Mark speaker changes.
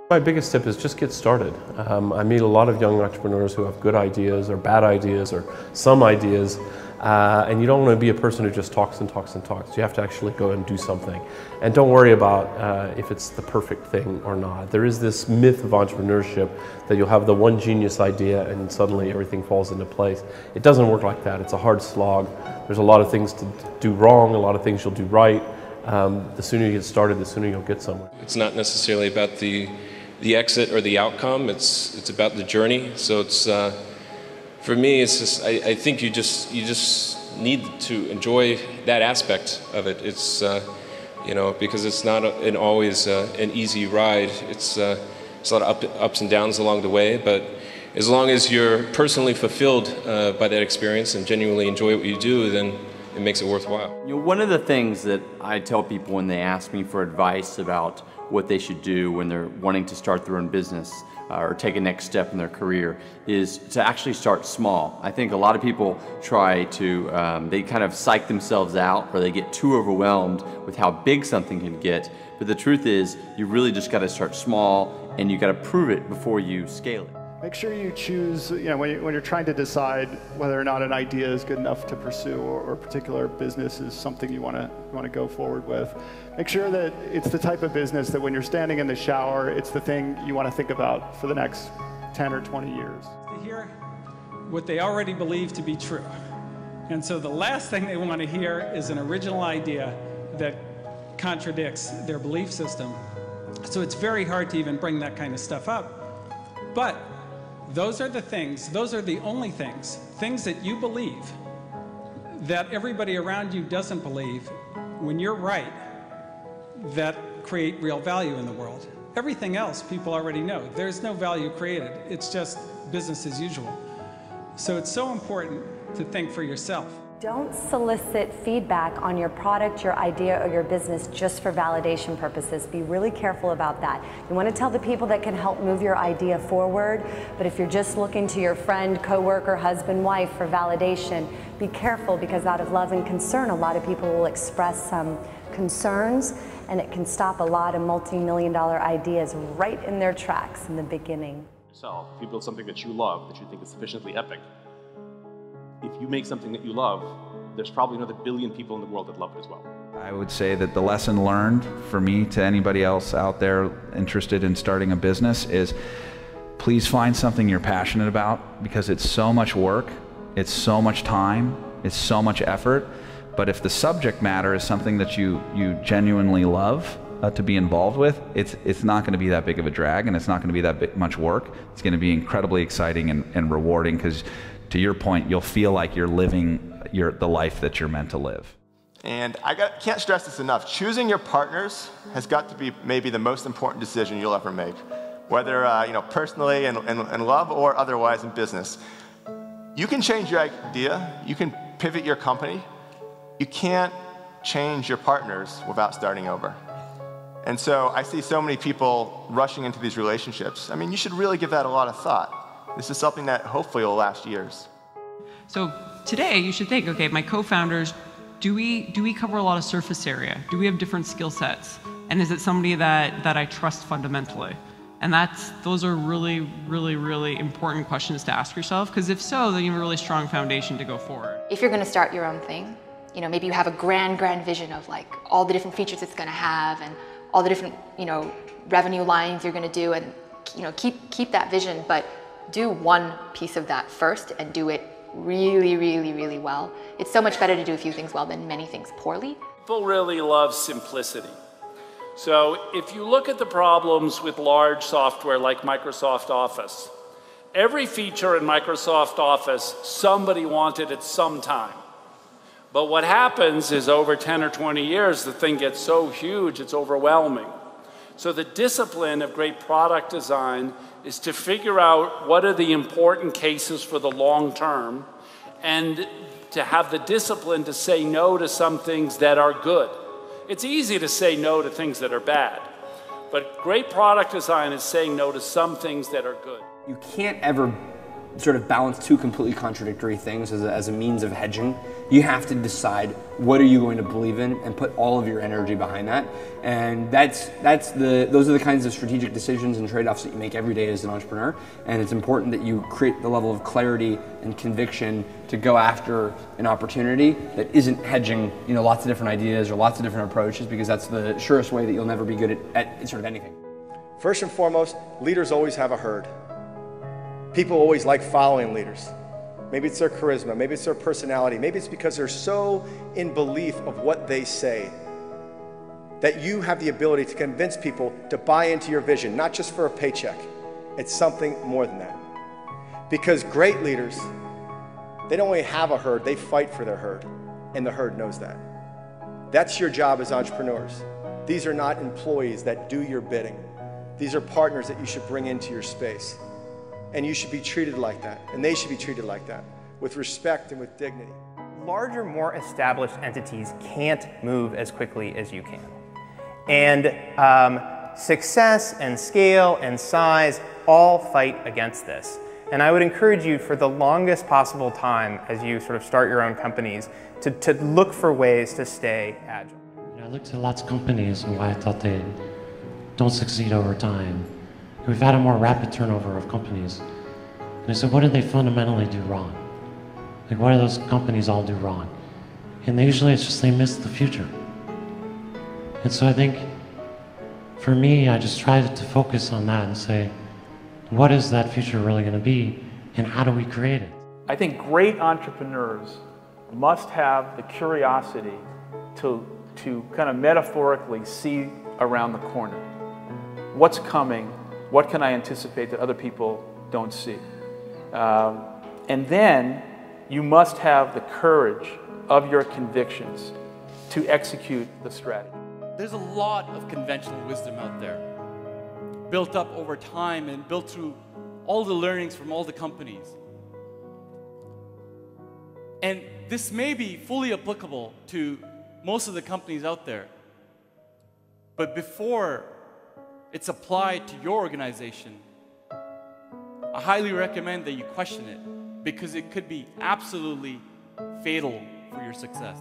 Speaker 1: My biggest tip is just get started. I meet a lot of young entrepreneurs who have good ideas or bad ideas or some ideas, and you don't want to be a person who just talks and talks and talks. You have to actually go and do something. And don't worry about if it's the perfect thing or not. There is this myth of entrepreneurship that you'll have the one genius idea and suddenly everything falls into place. It doesn't work like that. It's a hard slog. There's a lot of things to do wrong, a lot of things you'll do right. The sooner you get started, the sooner you'll get somewhere.
Speaker 2: It's not necessarily about the exit or the outcome. It's about the journey. So it's for me, it's just I think you just need to enjoy that aspect of it. It's you know, because it's not always an easy ride. It's a lot of ups and downs along the way. But as long as you're personally fulfilled by that experience and genuinely enjoy what you do, then it makes it worthwhile.
Speaker 3: You know, one of the things that I tell people when they ask me for advice about what they should do when they're wanting to start their own business or take a next step in their career is to actually start small. I think a lot of people try to, they kind of psych themselves out or they get too overwhelmed with how big something can get. But the truth is, you really just got to start small and you got to prove it before you scale it.
Speaker 4: Make sure you choose, you know, when you're trying to decide whether or not an idea is good enough to pursue or a particular business is something you want to go forward with. Make sure that it's the type of business that when you're standing in the shower, it's the thing you want to think about for the next 10 or 20 years.
Speaker 5: To hear what they already believe to be true. And so the last thing they want to hear is an original idea that contradicts their belief system. So it's very hard to even bring that kind of stuff up. But those are the things, those are the only things that you believe that everybody around you doesn't believe, when you're right, that create real value in the world. Everything else people already know. There's no value created. It's just business as usual. So it's so important to think for yourself.
Speaker 6: Don't solicit feedback on your product, your idea, or your business just for validation purposes. Be really careful about that. You want to tell the people that can help move your idea forward, but if you're just looking to your friend, coworker, husband, wife for validation, be careful, because out of love and concern, a lot of people will express some concerns, and it can stop a lot of multi-million-dollar ideas right in their tracks in the beginning.
Speaker 7: Yourself, if you build something that you love, that you think is sufficiently epic, if you make something that you love, there's probably another billion people in the world that love it as well.
Speaker 8: I would say that the lesson learned for me to anybody else out there interested in starting a business is please find something you're passionate about, because it's so much work, it's so much time, it's so much effort. But if the subject matter is something that you genuinely love to be involved with, it's not going to be that big of a drag, and it's not going to be that much work. It's going to be incredibly exciting and rewarding, because to your point, you'll feel like you're living the life that you're meant to live.
Speaker 9: And can't stress this enough. Choosing your partners has got to be maybe the most important decision you'll ever make, whether you know, personally in love or otherwise in business. You can change your idea, you can pivot your company. You can't change your partners without starting over. And so I see so many people rushing into these relationships. I mean, you should really give that a lot of thought. This is something that hopefully will last years.
Speaker 10: So today you should think, okay, my co-founders, do we cover a lot of surface area? Do we have different skill sets? And is it somebody that I trust fundamentally? And those are really, really, really important questions to ask yourself, because if so, then you have a really strong foundation to go forward.
Speaker 11: If you're going to start your own thing, you know, maybe you have a grand vision of like all the different features it's going to have and all the different, you know, revenue lines you're going to do, and you know, keep that vision, but do one piece of that first and do it really, really, really well. It's so much better to do a few things well than many things poorly.
Speaker 12: People really love simplicity. So if you look at the problems with large software like Microsoft Office, every feature in Microsoft Office somebody wanted at some time. But what happens is over 10 or 20 years, the thing gets so huge, it's overwhelming. So the discipline of great product design is to figure out what are the important cases for the long term, and to have the discipline to say no to some things that are good. It's easy to say no to things that are bad, but great product design is saying no to some things that are good.
Speaker 3: You can't ever
Speaker 13: sort of balance two completely contradictory things as a means of hedging. You have to decide what are you going to believe in and put all of your energy behind that. And those are the kinds of strategic decisions and trade-offs that you make every day as an entrepreneur. And it's important that you create the level of clarity and conviction to go after an opportunity that isn't hedging, lots of different ideas or lots of different approaches, because that's the surest way that you'll never be good at sort of anything.
Speaker 14: First and foremost, leaders always have a herd. People always like following leaders. Maybe it's their charisma, maybe it's their personality, maybe it's because they're so in belief of what they say that you have the ability to convince people to buy into your vision, not just for a paycheck. It's something more than that. Because great leaders, they don't only have a herd, they fight for their herd, and the herd knows that. That's your job as entrepreneurs. These are not employees that do your bidding. These are partners that you should bring into your space. And you should be treated like that, and they should be treated like that, with respect and with dignity.
Speaker 15: Larger, more established entities can't move as quickly as you can. And success and scale and size all fight against this. And I would encourage you for the longest possible time as you sort of start your own companies to look for ways to stay agile.
Speaker 16: I looked at lots of companies and why I thought they don't succeed over time. We've had a more rapid turnover of companies. And I said, what did they fundamentally do wrong? Like, what do those companies all do wrong? And usually it's just they miss the future. And so I think, for me, I just tried to focus on that and say, what is that future really going to be, and how do we create it?
Speaker 17: I think great entrepreneurs must have the curiosity to kind of metaphorically see around the corner. What's coming? What can I anticipate that other people don't see? And then you must have the courage of your convictions to execute the strategy.
Speaker 18: There's a lot of conventional wisdom out there, built up over time and built through all the learnings from all the companies. And this may be fully applicable to most of the companies out there. But before it's applied to your organization, I highly recommend that you question it, because it could be absolutely fatal for your success.